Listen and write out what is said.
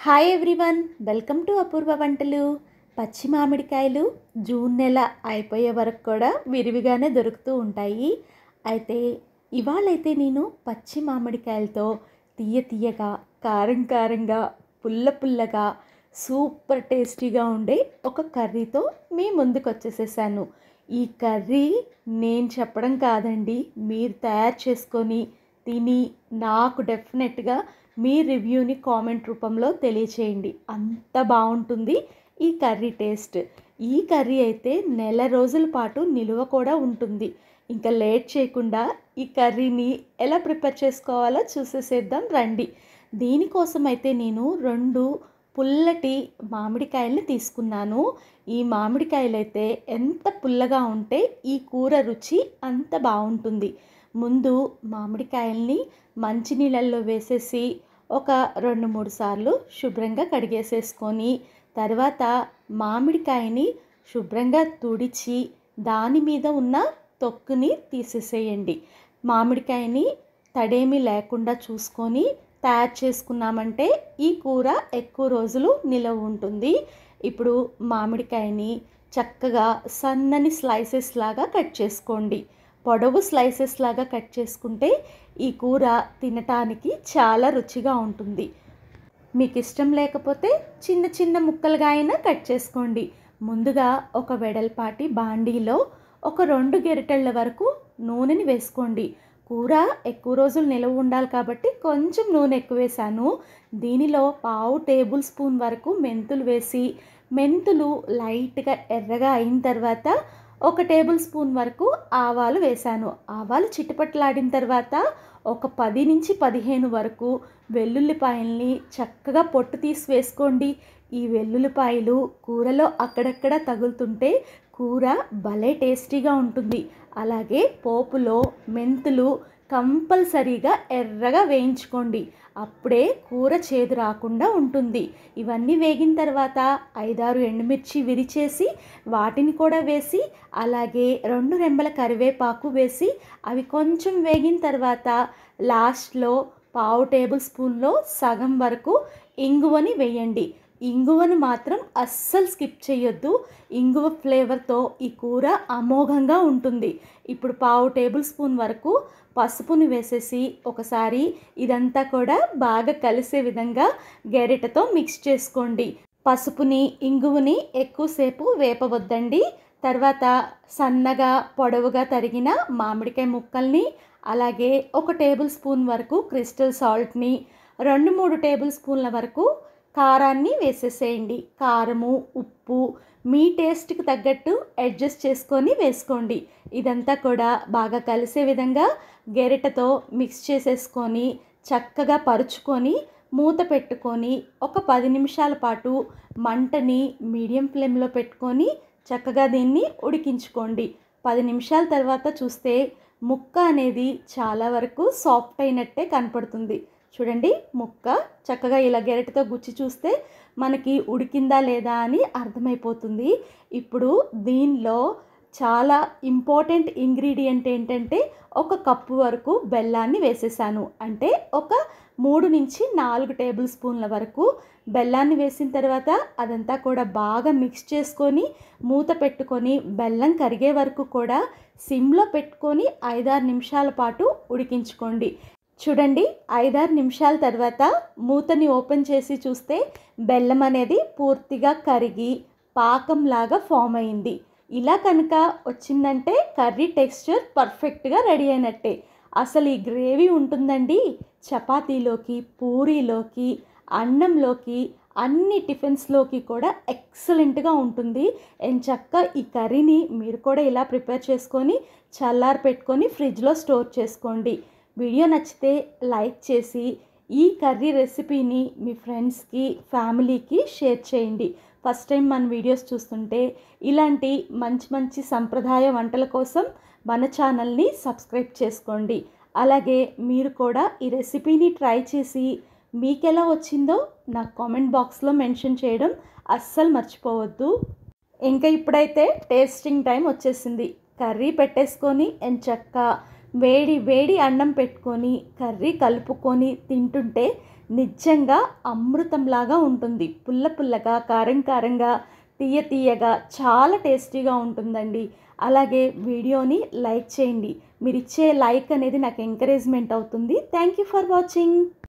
Hi everyone, welcome to అపూర్వ వంటలు. పచ్చి మామిడికాయలు జూన్ నెల అయిపోయే వరకు కూడా విరివిగానే దొరుకుతూ ఉంటాయి. అయితే ఇవాళైతే నేను పచ్చి మామిడికాయలతో తీయగా, కారంగా, పుల్లగా, సూపర్ టేస్టీగా ఉండే ఒక కర్రీతో మీ ముందుకు వచ్చేసేసాను. ఈ కర్రీ నేను చెప్పడం కాదండి, మీరు తయారు చేసుకొని తిని నాకు డెఫినెట్గా మీ రివ్యూని కామెంట్ రూపంలో తెలియచేయండి. అంత బాగుంటుంది ఈ కర్రీ టేస్ట్. ఈ కర్రీ అయితే నెల రోజుల పాటు నిలువ కూడా ఉంటుంది. ఇంకా లేట్ చేయకుండా ఈ కర్రీని ఎలా ప్రిపేర్ చేసుకోవాలో చూసేసేద్దాం రండి. దీనికోసం అయితే నేను 2 పుల్లటి మామిడికాయల్ని తీసుకున్నాను. ఈ మామిడికాయలు అయితే ఎంత పుల్లగా ఉంటే ఈ కూర రుచి అంత బాగుంటుంది. ముందు మామిడికాయల్ని మంచినీళ్ళల్లో వేసేసి ఒక 2-3 సార్లు శుభ్రంగా కడిగేసేసుకొని, తర్వాత మామిడికాయని శుభ్రంగా తుడిచి దాని మీద ఉన్న తొక్కుని తీసేసేయండి. మామిడికాయని తడేమీ లేకుండా చూసుకొని తయారు చేసుకున్నామంటే ఈ కూర ఎక్కువ రోజులు నిలవ ఉంటుంది. ఇప్పుడు మామిడికాయని చక్కగా సన్నని స్లైసెస్ లాగా కట్ చేసుకోండి. పొడవు స్లైసెస్ లాగా కట్ చేసుకుంటే ఈ కూర తినటానికి చాలా రుచిగా ఉంటుంది. మీకు ఇష్టం లేకపోతే చిన్న ముక్కలుగా అయినా కట్ చేసుకోండి. ముందుగా ఒక వెడల్పాటి బాండీలో ఒక 2 గరిటెళ్ళ వరకు నూనెని వేసుకోండి. కూర ఎక్కువ రోజులు నిలవ ఉండాలి కాబట్టి కొంచెం నూనె ఎక్కువ వేసాను. దీనిలో 1/2 టేబుల్ స్పూన్ వరకు మెంతులు వేసి, మెంతులు లైట్గా ఎర్రగా అయిన తర్వాత 1 టేబుల్ స్పూన్ వరకు ఆవాలు వేశాను. ఆవాలు చిటపటలాడిన తర్వాత ఒక 10 నుంచి 15 వరకు వెల్లుల్లిపాయల్ని చక్కగా పొట్టు తీసి వేసుకోండి. ఈ వెల్లుల్లిపాయలు కూరలో అక్కడక్కడ తగులుతుంటే కూర భలే టేస్టీగా ఉంటుంది. అలాగే పోపులో మెంతులు కంపల్సరీగా ఎర్రగా వేయించుకోండి. అప్పుడే కూర చేదు రాకుండా ఉంటుంది. ఇవన్నీ వేగిన తర్వాత 5-6 ఎండుమిర్చి విరిచేసి వాటిని కూడా వేసి, అలాగే 2 రెమ్మల కరివేపాకు వేసి అవి కొంచెం వేగిన తర్వాత లాస్ట్లో 1/2 టేబుల్ స్పూన్లో సగం వరకు ఇంగువని వేయండి. ఇంగువను మాత్రం అస్సలు స్కిప్ చేయొద్దు. ఇంగువ ఫ్లేవర్తో ఈ కూర అమోఘంగా ఉంటుంది. ఇప్పుడు 1/2 టేబుల్ స్పూన్ వరకు పసుపుని వేసేసి ఒకసారి ఇదంతా కూడా బాగా కలిసే విధంగా గరిటెతో మిక్స్ చేసుకోండి. పసుపుని, ఇంగువని ఎక్కువసేపు వేపవద్దండి. తర్వాత సన్నగా పొడవుగా తరిగిన మామిడికాయ ముక్కల్ని, అలాగే 1 టేబుల్ స్పూన్ వరకు క్రిస్టల్ సాల్ట్ని, 2-3 టేబుల్ స్పూన్ల వరకు కారాన్ని వేసేసేయండి. కారము, ఉప్పు మీ టేస్ట్కి తగ్గట్టు అడ్జస్ట్ చేసుకొని వేసుకోండి. ఇదంతా కూడా బాగా కలిసే విధంగా గరిటెతో మిక్స్ చేసేసుకొని చక్కగా పరుచుకొని మూత పెట్టుకొని ఒక 10 నిమిషాల పాటు మంటని మీడియం ఫ్లేమ్లో పెట్టుకొని చక్కగా దీన్ని ఉడికించుకోండి. 10 నిమిషాల తర్వాత చూస్తే ముక్క అనేది చాలా వరకు సాఫ్ట్ అయినట్టే కనపడుతుంది. చూడండి, ముక్క చక్కగా ఇలా గరిటెతో గుచ్చి చూస్తే మనకి ఉడికిందా లేదా అని అర్థమైపోతుంది. ఇప్పుడు దీనిలో చాలా ఇంపార్టెంట్ ఇంగ్రీడియంట్ ఏంటంటే 1 కప్పు వరకు బెల్లాన్ని వేసేసాను. అంటే ఒక 3-4 టేబుల్ స్పూన్ల వరకు బెల్లాన్ని వేసిన తర్వాత అదంతా కూడా బాగా మిక్స్ చేసుకొని మూత పెట్టుకొని బెల్లం కరిగే వరకు కూడా సిమ్లో పెట్టుకొని 5-6 నిమిషాల పాటు ఉడికించుకోండి. చూడండి, 5-6 నిమిషాల తర్వాత మూతని ఓపెన్ చేసి చూస్తే బెల్లం అనేది పూర్తిగా కరిగి పాకంలాగా ఫామ్ అయింది. ఇలా కనుక వచ్చిందంటే కర్రీ టెక్స్చర్ పర్ఫెక్ట్గా రెడీ అయినట్టే. అసలు ఈ గ్రేవీ ఉంటుందండి, చపాతీలోకి, పూరీలోకి, అన్నంలోకి, అన్ని టిఫిన్స్లోకి కూడా ఎక్సలెంట్గా ఉంటుంది. ఎంచక్కా ఈ కర్రీని మీరు కూడా ఇలా ప్రిపేర్ చేసుకొని చల్లారి పెట్టుకొని ఫ్రిడ్జ్లో స్టోర్ చేసుకోండి. వీడియో నచ్చితే లైక్ చేసి ఈ కర్రీ రెసిపీని మీ ఫ్రెండ్స్కి, ఫ్యామిలీకి షేర్ చేయండి. ఫస్ట్ టైం మన వీడియోస్ చూస్తుంటే ఇలాంటి మంచి సంప్రదాయ వంటల కోసం మన ఛానల్ని సబ్స్క్రైబ్ చేసుకోండి. అలాగే మీరు కూడా ఈ రెసిపీని ట్రై చేసి మీకు ఎలా వచ్చిందో నాకు కామెంట్ బాక్స్లో మెన్షన్ చేయడం అస్సలు మర్చిపోవద్దు. ఇంకా ఇప్పుడైతే టేస్టింగ్ టైం వచ్చేసింది. కర్రీ పెట్టేసుకొని ఎంచక్కా వేడి అన్నం పెట్టుకొని కర్రీ కలుపుకొని తింటుంటే నిజంగా అమృతంలాగా ఉంటుంది. పుల్ల పుల్లగా, కారం కారంగా, తీయ తీయగా చాలా టేస్టీగా ఉంటుందండి. అలాగే వీడియోని లైక్ చేయండి. మీరిచ్చే లైక్ అనేది నాకు ఎంకరేజ్మెంట్ అవుతుంది. Thank you for watching.